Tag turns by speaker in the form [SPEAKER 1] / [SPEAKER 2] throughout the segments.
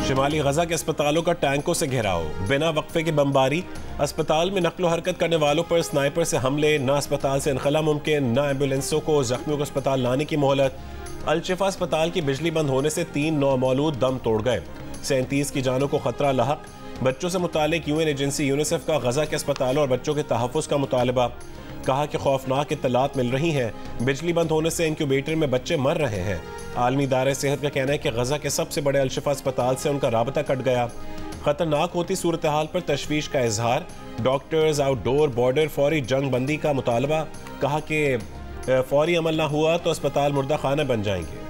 [SPEAKER 1] शिमाली गजा के अस्पतालों का टैंकों से घेराव, बिना वक्फे की बमबारी, अस्पताल में नकलो हरकत करने वालों पर स्नाइपर से हमले, न अस्पताल से इनखला मुमकिन, न एम्बुलेंसों को जख्मियों को अस्पताल लाने की मोहलत। अल-शिफा अस्पताल की बिजली बंद होने से 3 नौमौलूद दम तोड़ गए, 37 की जानों को खतरा लाहक। बच्चों से मुतालिक यूएन एजेंसी यूनिसेफ का गजा के अस्पतालों और बच्चों के तहफ़्फ़ुज़ का मुतालबा। कहा कि खौफनाक इत्तलात मिल रही हैं, बिजली बंद होने से इंक्यूबेटर में बच्चे मर रहे हैं। आलमी इदारे सेहत का कहना है कि गजा के सबसे बड़े अल-शिफा अस्पताल से उनका राबता कट गया। खतरनाक होती सूरत हाल पर तशवीश का इजहार, डॉक्टर्स, आउटडोर, बॉर्डर फौरी जंग बंदी का मुतालबा। कहा कि फौरी अमल ना हुआ तो अस्पताल मुर्दा खाना बन जाएंगे।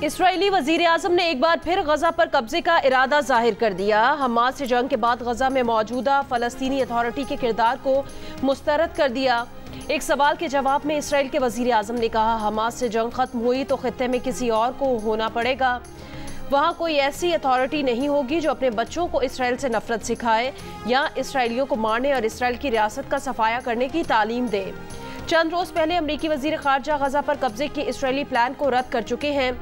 [SPEAKER 2] इस्राएली वजीर आज़म ने एक बार फिर गजा पर कब्जे का इरादा जाहिर कर दिया। हमास से जंग के बाद गजा में मौजूदा फ़लस्तीनी अथॉरिटी के किरदार को मुस्तरद कर दिया। एक सवाल के जवाब में इसराइल के वजीर आज़म ने कहा, हमास से जंग खत्म हुई तो खित्ते में किसी और को होना पड़ेगा। वहाँ कोई ऐसी अथॉरिटी नहीं होगी जो अपने बच्चों को इसराइल से नफरत सिखाए या इसराइलियों को मारने और इसराइल की रियासत का सफाया करने की तालीम दे। चंद रोज़ पहले अमरीकी वजीर खारजा गजा पर कब्जे के इसराइली प्लान को रद्द कर चुके हैं।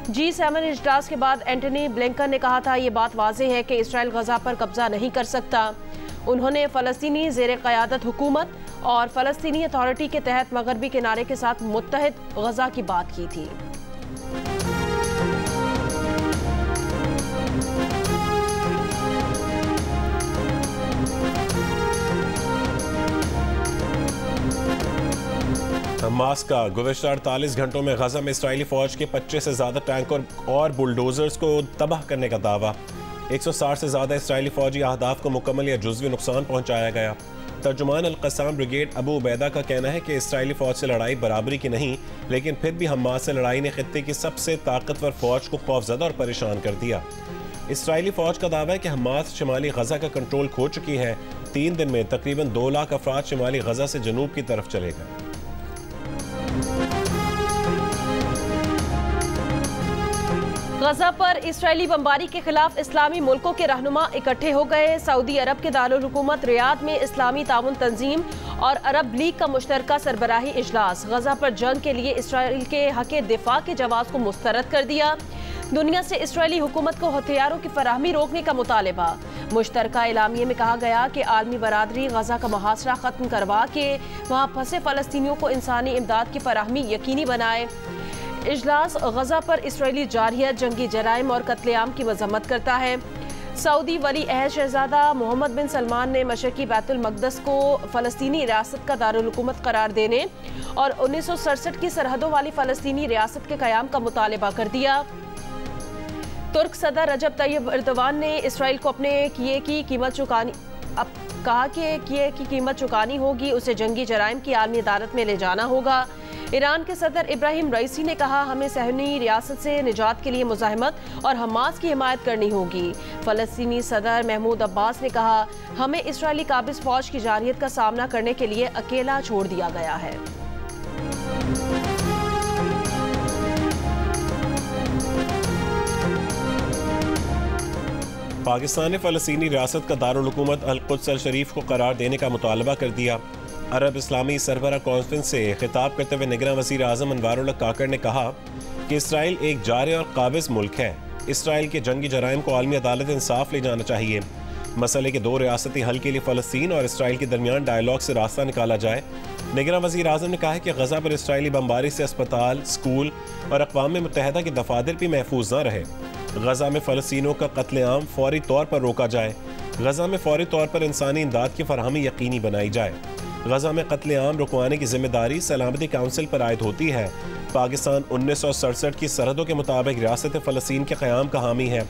[SPEAKER 2] G7 इजलास के बाद एंटनी ब्लिंकन ने कहा था, ये बात वाज़ेह है कि इसराइल गजा पर कब्जा नहीं कर सकता। उन्होंने फ़लस्तीनी ज़ेर क़यादत हुकूमत और फ़लस्तीनी अथॉरिटी के तहत मगरबी किनारे के साथ मुत्तहिद गजा की बात की थी।
[SPEAKER 1] हमास का गुज़श्ता 48 घंटों में गजा में इसराइली फ़ौज के 25 से ज़्यादा टैंक और बुलडोज़र्स को तबाह करने का दावा। 160 से ज़्यादा इसराइली फ़ौजी अहदाफ को मुकम्मल या जुज़वी नुकसान पहुँचाया गया। तर्जुमान अल-क़स्साम ब्रिगेड अबू उबैदा का कहना है कि इसराइली फ़ौज से लड़ाई बराबरी की नहीं, लेकिन फिर भी हमास से लड़ाई ने खित्ते की सबसे ताकतवर फ़ौज को खौफज़दा और परेशान कर दिया। इसराइली फ़ौज का दावा है कि हमास शिमाली गजा का कंट्रोल खो चुकी है। 3 दिन में तकरीबन 2 लाख अफराद शिमाली गजा से जनूब की तरफ चले गए।
[SPEAKER 2] गजा पर इसराइली बमबारी के खिलाफ इस्लामी मुल्कों के रहनुमा इकट्ठे हो गए। सऊदी अरब के दारुल हुकूमत रियाद में इस्लामी ताउन तंजीम और अरब लीग का मुश्तरका सरबराही इजलास। गजा पर जंग के लिए इसराइल के हक़ दिफा के जवाब को मुस्तरद कर दिया। दुनिया से इसराइली हुकूमत को हथियारों की फराहमी रोकने का मुतालबा। मुश्तरका एलामिये में कहा गया कि आलमी बरादरी गजा का मुहासरा ख़त्म करवा के वहाँ फंसे फ़लस्तीनियों को इंसानी इमदाद की फराहमी यकीनी बनाए। इजलास गजा पर इसराइली जारहियत, जंगी जराइम और कत्लेआम की मजम्मत करता है। सऊदी वली अहद शहजादा मोहम्मद बिन सलमान ने मशरकी बैतुल मक़दस को फ़लस्तीनी रियासत का दारुल हुकूमत करार देने और 1967 की सरहदों वाली फ़लस्तीनी रियासत के क़याम का मुतालबा कर दिया। तुर्क सदर रजब तैयब एर्दोगान ने इसराइल को अपने किए की कीमत चुकानी होगी, उसे जंगी जराइम की आलमी अदालत में ले जाना होगा। ईरान के सदर इब्राहिम रईसी ने कहा, हमें सहनी रियासत से निजात के लिए मुज़ाहमत और हमास की हिमायत करनी होगी। फ़लस्तीनी सदर महमूद अब्बास ने कहा, हमें इसराइली काबिज़ फ़ौज की जारहियत का सामना करने के लिए अकेला छोड़ दिया गया है।
[SPEAKER 1] पाकिस्तान ने फ़लस्तीनी रियासत का दारुल हुकूमत अल-कुद्स अल-शरीफ को करार देने का मुतालबा कर दिया। अरब इस्लामी सरबराह कॉन्फ्रेंस से खिताब करते हुए निगरान वज़ीर आज़म अनवारुल्लाह काकड़ ने कहा कि इसराइल एक जारे और काबिज़ मुल्क है। इसराइल के जंगी जराइम को आलमी अदालत इंसाफ ले जाना चाहिए। मसले के 2 रियासती हल के लिए फ़लस्तीन और इसराइल के दरमियान डायलॉग से रास्ता निकाला जाए। निगरान वज़ीर आज़म ने कहा है कि गजा पर इसराइली बमबारी से अस्पताल, स्कूल और अक़वाम मुत्तहिदा के दफातर भी महफूज न रहे। गजा में फ़लस्तीनियों का कत्लेआम फौरी तौर पर रोका जाए। गजा में फौरी तौर पर इंसानी इमदाद की फराहमी यकीनी बनाई जाए। गजा में कत्लेआम रुकवाने की जिम्मेदारी सलामती काउंसिल पर आयद होती है। पाकिस्तान 1967 की सरहदों के मुताबिक रियासत फ़लस्तीन के क़याम का हामी है।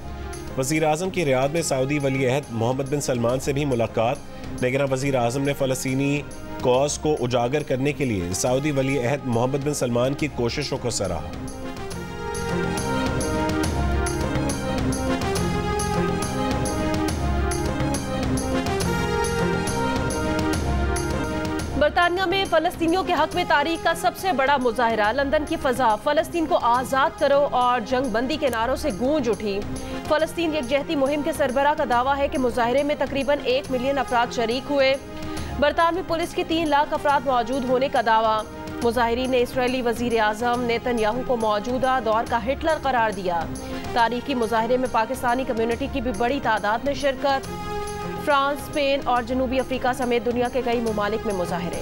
[SPEAKER 1] वज़ीर आज़म की रियाद में सऊदी वली अहद मोहम्मद बिन सलमान से भी मुलाकात। निगरान वज़ीर आज़म ने फ़लस्तीनी कॉज को उजागर करने के लिए सऊदी वली अहद मोहम्मद बिन सलमान की कोशिशों को सराहा।
[SPEAKER 2] बरतानिया में फलस्तीनियों के हक में तारीख का सबसे बड़ा मुजाहिरा। लंदन की फजा फलस्तीन को आज़ाद करो और जंग बंदी के नारों से गूंज उठी। फलस्तीन यकजहती मुहिम के सरबराह का दावा है कि मुजाहिरे में तकरीबन 1 मिलियन अफराद शरीक हुए। बरतानवी पुलिस की 3 लाख अफराद मौजूद होने का दावा। मुजाहिरीन ने इसराइली वजीर आज़म नेतन्याहू को मौजूदा दौर का हिटलर करार दिया। तारीखी मुजाहिरे में पाकिस्तानी कम्युनिटी की भी बड़ी तादाद में शिरकत। फ्रांस, स्पेन और जनूबी अफ्रीका समेत दुनिया के कई ममालिक में मुजाहिरे।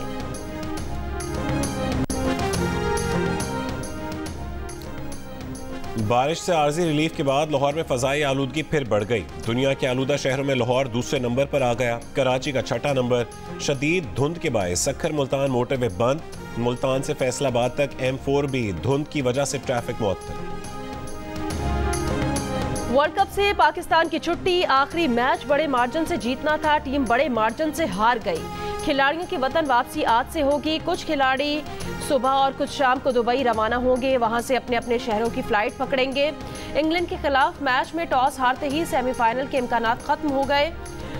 [SPEAKER 1] बारिश से आर्जी रिलीफ के बाद लाहौर में फजाई आलूदगी फिर बढ़ गई। दुनिया के आलूदा शहरों में लाहौर दूसरे नंबर पर आ गया। कराची का छठा नंबर। शदीद धुंध के बायस सक्खर मुल्तान मोटरवे बंद। मुल्तान से फैसलाबाद तक M4 भी धुंध की वजह से ट्रैफिक मुअत्तल।
[SPEAKER 2] वर्ल्ड कप से पाकिस्तान की छुट्टी। आखिरी मैच बड़े मार्जिन से जीतना था, टीम बड़े मार्जिन से हार गई। खिलाड़ियों की वतन वापसी आज से होगी। कुछ खिलाड़ी सुबह और कुछ शाम को दुबई रवाना होंगे, वहां से अपने अपने शहरों की फ्लाइट पकड़ेंगे। इंग्लैंड के खिलाफ मैच में टॉस हारते ही सेमीफाइनल के इम्कानात खत्म हो गए।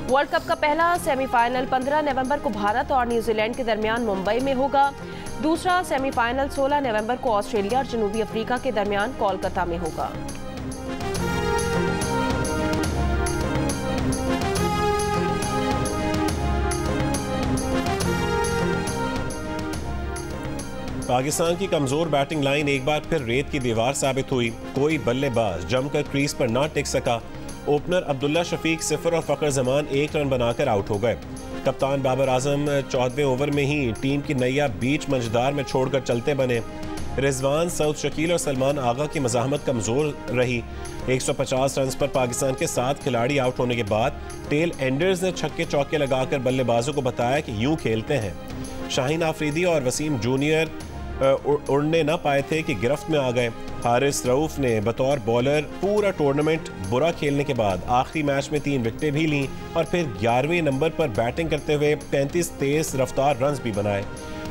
[SPEAKER 2] वर्ल्ड कप का पहला सेमीफाइनल 15 नवंबर को भारत और न्यूजीलैंड के दरमियान मुंबई में होगा। दूसरा सेमीफाइनल 16 नवंबर को ऑस्ट्रेलिया और जनूबी अफ्रीका के दरमियान कोलकाता में होगा।
[SPEAKER 1] पाकिस्तान की कमजोर बैटिंग लाइन एक बार फिर रेत की दीवार साबित हुई। कोई बल्लेबाज जमकर क्रीज पर ना टिक सका। ओपनर अब्दुल्ला शफीक 0 और फखर जमान 1 रन बनाकर आउट हो गए। कप्तान बाबर आजम 14वें ओवर में ही टीम की नैया बीच मंझदार में छोड़कर चलते बने। रिजवान, सऊद शकील और सलमान आगा की मज़ाहमत कमजोर रही। 150 रन पर पाकिस्तान के 7 खिलाड़ी आउट होने के बाद टेल एंडर्स ने छक्के चौके लगाकर बल्लेबाजों को बताया कि यूं खेलते हैं। शाहीन आफरीदी और वसीम जूनियर उड़ने न पाए थे कि गिरफ्त में आ गए। हारिस रऊफ ने बतौर बॉलर पूरा टूर्नामेंट बुरा खेलने के बाद आखिरी मैच में 3 विकेटें भी लीं और फिर 11वें नंबर पर बैटिंग करते हुए 35 तेज रफ्तार रन्स भी बनाए।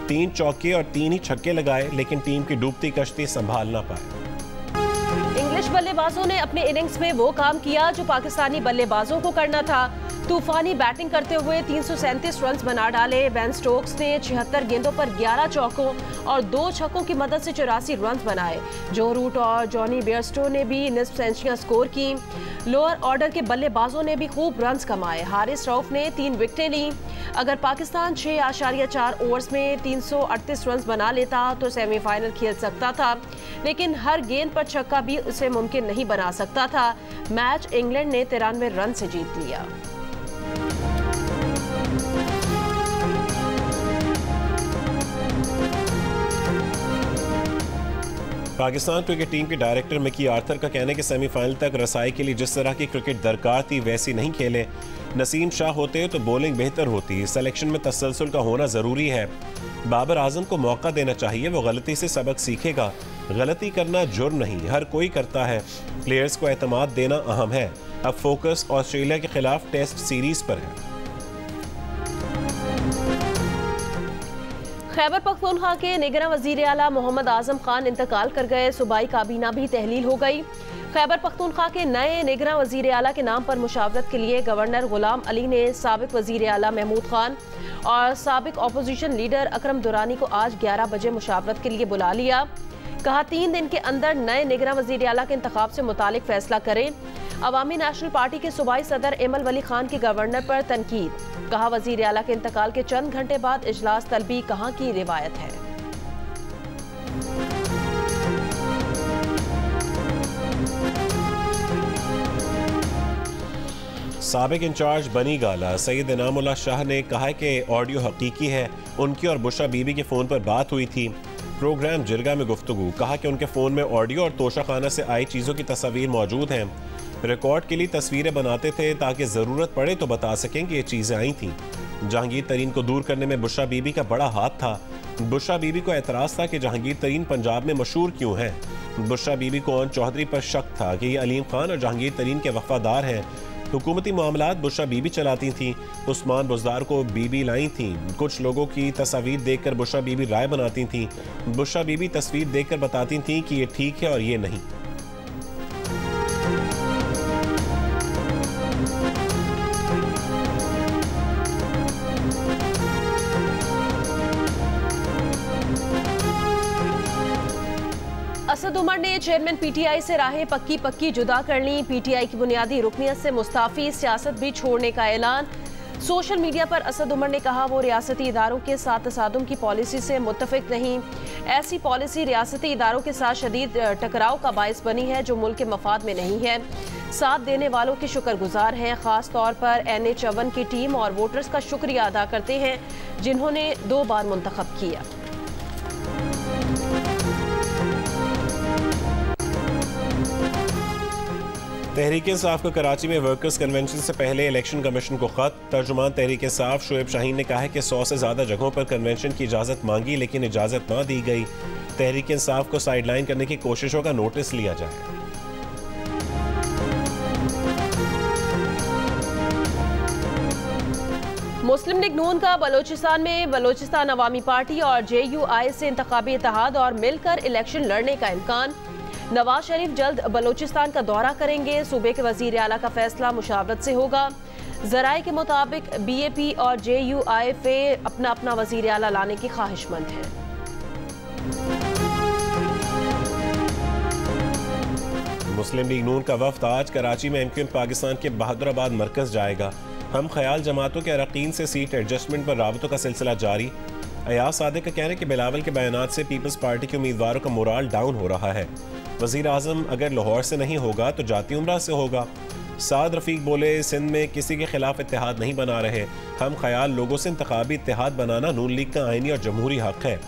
[SPEAKER 1] 3 चौके और 3 ही छक्के लगाए, लेकिन टीम की डूबती कश्ती संभाल ना पाए।
[SPEAKER 2] इंग्लिश बल्लेबाजों ने अपने इनिंग्स में वो काम किया जो पाकिस्तानी बल्लेबाजों को करना था। तूफानी बैटिंग करते हुए 337 रन बना डाले। बेन स्टोक्स ने 76 गेंदों पर 11 चौकों और 2 छक्कों की मदद से 84 रन बनाए। जो रूट और जॉनी बेयरस्टो ने भी निस्फ सेंचुरियां स्कोर की। लोअर ऑर्डर के बल्लेबाजों ने भी खूब रन कमाए। हारिस रऊफ ने 3 विकेटें ली। अगर पाकिस्तान 6.4 ओवर्स में 338 रन बना लेता तो सेमीफाइनल खेल सकता था, लेकिन हर गेंद पर छक्का भी उसे मुमकिन नहीं बना सकता था। मैच इंग्लैंड ने 93 रन से जीत लिया।
[SPEAKER 1] पाकिस्तान क्रिकेट टीम के डायरेक्टर मिकी आर्थर का कहना है कि सेमीफाइनल तक रसाई के लिए जिस तरह की क्रिकेट दरकार थी वैसी नहीं खेले। नसीम शाह होते तो बॉलिंग बेहतर होती। सिलेक्शन में तसलसल का होना ज़रूरी है। बाबर आजम को मौका देना चाहिए, वो गलती से सबक सीखेगा। गलती करना जुर्म नहीं, हर कोई करता है। प्लेयर्स को एतमाद देना अहम है। अब फोकस ऑस्ट्रेलिया के खिलाफ टेस्ट सीरीज पर है।
[SPEAKER 2] खैबर पख्तूनख्वा के निगरान वजीर आला मोहम्मद आजम खान इंतकाल कर गए। सूबाई काबीना भी तहलील हो गई। खैबर पख्तूनख्वा के नए निगरान वजीर आला के नाम पर मुशावरत के लिए गवर्नर गुलाम अली ने साबिक वजीर आला महमूद खान और साबिक अपोजिशन लीडर अकरम दुरानी को आज 11 बजे मुशावरत के लिए बुला लिया। कहा 3 दिन के अंदर नए निगरान वजीर आला के इंतखाब से मुतालिक फैसला करें। अवामी नेशनल पार्टी के सूबाई सदर एमल वली खान की गवर्नर पर तनकीद। कहा वजीर आला के इंतकाल के चंद घंटे बाद इजलास तलबी कहाँ की रिवायत है।
[SPEAKER 1] साबिक इंचार्ज बनी गाला सैयद इनामुल्लाह शाह ने कहा है कि ऑडियो हकीकी है। उनकी और बुशरा बीबी के फ़ोन पर बात हुई थी। प्रोग्राम जिरगा में गुफ्तगू। कहा कि उनके फ़ोन में ऑडियो और तोशाखाना से आई चीज़ों की तस्वीर मौजूद हैं। रिकॉर्ड के लिए तस्वीरें बनाते थे ताकि ज़रूरत पड़े तो बता सकें कि ये चीज़ें आई थीं। जहांगीर तरीन को दूर करने में बुशरा बीबी का बड़ा हाथ था। बुशरा बीबी को एतराज़ था कि जहांगीर तरीन पंजाब में मशहूर क्यों हैं। बुशरा बीबी को अन चौधरी पर शक था कि ये अलीम खान और जहांगीर तरीन के वफादार हैं। हुकूमती मामलात बुशरा बीबी चलाती थीं। उस्मान बुज़दार को बीबी लाई थीं। कुछ लोगों की तस्वीर देखकर बुशरा बीबी राय बनाती थीं। बुशरा बीबी तस्वीर देखकर बताती थीं कि ये ठीक है और ये नहीं।
[SPEAKER 2] असद उमर ने चेयरमैन पीटीआई से राहें पक्की पक्की जुदा कर ली। पीटीआई की बुनियादी रुकनियत से मुस्ताफी, सियासत भी छोड़ने का ऐलान। सोशल मीडिया पर असद उमर ने कहा वो रियासती इदारों के साथ तसादुम की पॉलिसी से मुत्तफिक नहीं। ऐसी पॉलिसी रियासती इदारों के साथ शदीद टकराव का बायस बनी है जो मुल्क के मफाद में नहीं है। साथ देने वालों के शुक्रगुजार हैं, खास तौर पर NH-1 की टीम और वोटर्स का शुक्रिया अदा करते हैं जिन्होंने 2 बार मुंतखब किया।
[SPEAKER 1] तहरीक इंसाफ को कराची में वर्कर्स कन्वेंशन से पहले इलेक्शन कमीशन को खत। तर्जुमान तहरीक इंसाफ शोएब शाहीन ने कहा है कि 100 से ज़्यादा जगहों पर कन्वेंशन की इजाज़त मांगी लेकिन इजाज़त ना दी गई। तहरीक इंसाफ को साइडलाइन करने की कोशिशों का नोटिस लिया जाए।
[SPEAKER 2] मुस्लिम लीग नून का बलोचिस्तान में बलोचिस्तान अवामी पार्टी और JUI से इंतखाबी इत्तेहाद और मिलकर इलेक्शन लड़ने का इम्कान। नवाज शरीफ जल्द बलोचिस्तान का दौरा करेंगे। सूबे के वजीर आला का फैसला मुशावरत से होगा। जराए के मुताबिक BAP और JUI अपना अपना वजीर आला लाने की ख्वाहिशमंद है।
[SPEAKER 1] मुस्लिम लीग नून का वफ्द आज कराची में MQM पाकिस्तान के बहादुराबाद मरकज जाएगा। हम ख्याल जमातों के अरकान से सीट एडजस्टमेंट पर राबतों का सिलसिला जारी। अयाज सादिक का कहना है कि बिलावल के बयानात से पीपल्स पार्टी के उम्मीदवारों का मोराल डाउन हो रहा है। वजीर आजम अगर लाहौर से नहीं होगा तो जाती उमरा से होगा। साद रफीक बोले सिंध में किसी के खिलाफ इत्तेहाद नहीं बना रहे, हम ख्याल लोगों से इंतखाबी इत्तेहाद बनाना नून लीग का आईनी और जमहूरी हक है।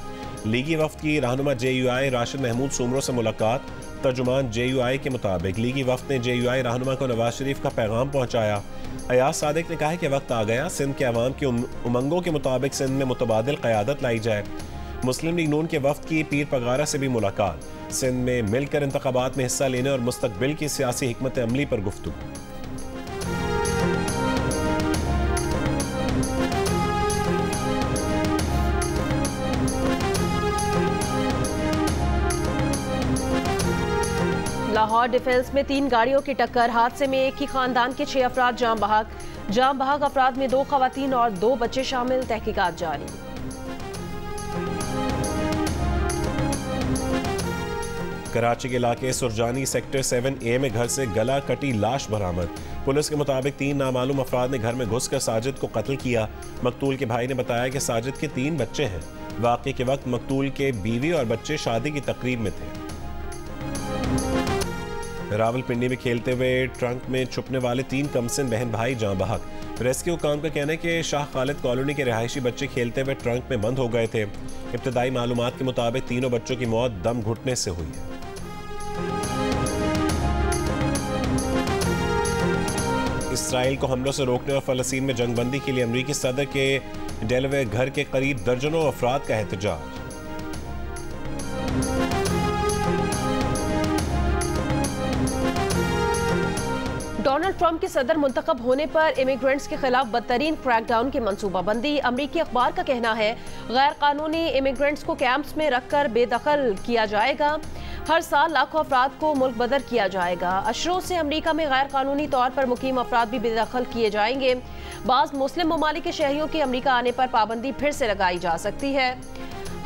[SPEAKER 1] लीगी वफ्द की रहनुमा JUI राशिद महमूद सुमरो से मुलाकात। तर्जुमान JUI के मुताबिक लीगी वफ्द ने JUI रहनुमा को नवाज शरीफ का पैगाम पहुँचाया। अयाज सादिक ने कहा है कि वक्त आ गया सिंध के अवाम की उमंगों के मुताबिक सिंध में मुतबादिल क़यादत लाई जाए। मुस्लिम लीग नून के वफ्द की पीर पगारा से भी मुलाकात। सिंध में मिलकर इंतखाबात में हिस्सा लेने और मुस्तकबिल की सियासी हिकमत अमली पर गुफ्तगू।
[SPEAKER 2] लाहौर डिफेंस में 3 गाड़ियों की टक्कर। हादसे में एक ही खानदान के 6 अफराद जाम बहक अफराद में 2 खवातीन और 2 बच्चे शामिल। तहकीकात जारी।
[SPEAKER 1] कराची के इलाके सुरजानी सेक्टर 7A में घर से गला कटी लाश बरामद। पुलिस के मुताबिक 3 नामालूम अफराद ने घर में घुसकर साजिद को कत्ल किया। मकतूल के भाई ने बताया कि साजिद के 3 बच्चे हैं। वाक़े के वक्त मकतूल के बीवी और बच्चे शादी की तकरीब में थे। रावलपिंडी में खेलते हुए ट्रंक में छुपने वाले 3 कमसिन बहन भाई जां बहक। रेस्क्यू काम का कहना है कि शाह खालिद कॉलोनी के रिहायशी बच्चे खेलते हुए ट्रंक में बंद हो गए थे। इब्तदाई मालूमात के मुताबिक तीनों बच्चों की मौत दम घुटने से हुई है। इसराइल को हमलों से रोकने और फ़लस्तीन में जंगबंदी के लिए अमरीकी सदर के डेलावेयर घर के करीब दर्जनों अफराद का एहतजाज।
[SPEAKER 2] डोनाल्ड ट्रंप के सदर मुंतखब होने पर इमिग्रेंट्स के खिलाफ बदतरीन क्रैकडाउन की मंसूबाबंदी। अमरीकी अखबार का कहना है गैर कानूनी इमिग्रेंट्स को कैंप्स में रखकर बेदखल किया जाएगा। हर साल लाखों अफराद को मुल्क बदर किया जाएगा। अशरों से अमरीका में गैर कानूनी तौर पर मुकीम अफराद भी बेदखल किए जाएंगे। बाज़ मुस्लिम ममालिक के शहरियों के अमरीका आने पर पाबंदी फिर से लगाई जा सकती है।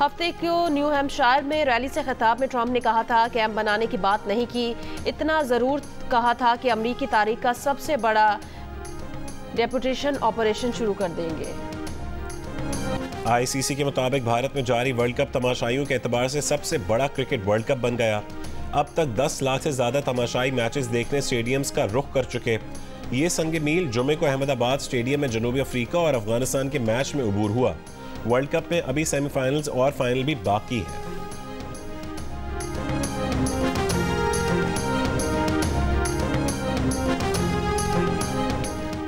[SPEAKER 2] हफ्ते को न्यू हैम्पशायर में रैली से खिताब में ट्रंप ने कहा था कैंप बनाने की बात नहीं की, इतना ज़रूर कहा था कि अमरीकी तारीख का सबसे बड़ा डेपुटेशन ऑपरेशन शुरू कर देंगे।
[SPEAKER 1] ICC के मुताबिक भारत में जारी वर्ल्ड कप तमाशाइयों के एतबार से सबसे बड़ा क्रिकेट वर्ल्ड कप बन गया। अब तक 10 लाख से ज़्यादा तमाशाई मैचेस देखने स्टेडियम्स का रुख कर चुके। ये संग मील जुमे को अहमदाबाद स्टेडियम में जनूबी अफ्रीका और अफगानिस्तान के मैच में अबूर हुआ। वर्ल्ड कप में अभी सेमीफाइनल्स और फाइनल भी बाकी है।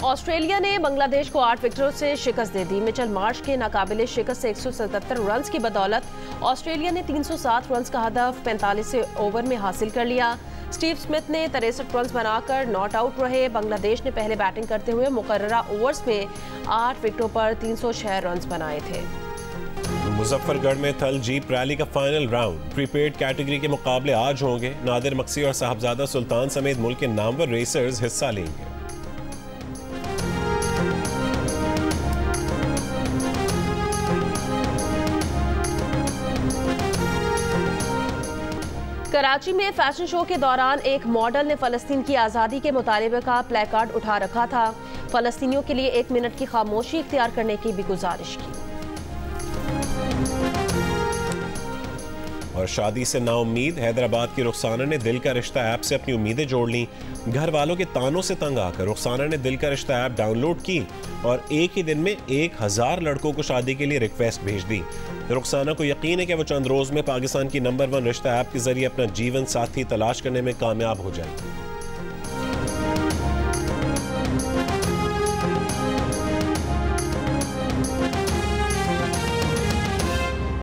[SPEAKER 2] ऑस्ट्रेलिया ने बांग्लादेश को 8 विकेटों से शिकस्त दे दी। मिचेल मार्श के नाकाबिले शिकस्त से 177 रन की बदौलत ऑस्ट्रेलिया ने 307 रन का हदफ 45 ओवर में हासिल कर लिया। स्टीव स्मिथ ने 63 रन बनाकर नॉट आउट रहे। बांग्लादेश ने पहले बैटिंग करते हुए मुकर्ररा ओवर्स में 8 विकेटों पर 306 रन बनाए थे।
[SPEAKER 1] मुजफ्फरगढ़ में थल जीप रैली का फाइनल राउंड। प्रीपेड कैटेगरी के मुकाबले आज होंगे। नादिर मक्सी और साहबजादा सुल्तान समेत मुल्क के नामवर रेसर्स हिस्सा लेंगे।
[SPEAKER 2] कराची में फैशन शो के दौरान एक मॉडल ने फ़लस्तीन की आज़ादी के मुतालबे का प्ले कार्ड उठा रखा था। फ़लस्तीनियों के लिए 1 मिनट की खामोशी इख्तियार करने की भी गुजारिश की।
[SPEAKER 1] और शादी से नाउम्मीद हैदराबाद की रुखसाना ने दिल का रिश्ता ऐप से अपनी उम्मीदें जोड़ लीं। घर वालों के तानों से तंग आकर रुखसाना ने दिल का रिश्ता ऐप डाउनलोड की और एक ही दिन में 1000 लड़कों को शादी के लिए रिक्वेस्ट भेज दी। रुखसाना को यकीन है कि वो चंद रोज में पाकिस्तान की नंबर 1 रिश्ता ऐप के जरिए अपना जीवन साथी तलाश करने में कामयाब हो जाएगी।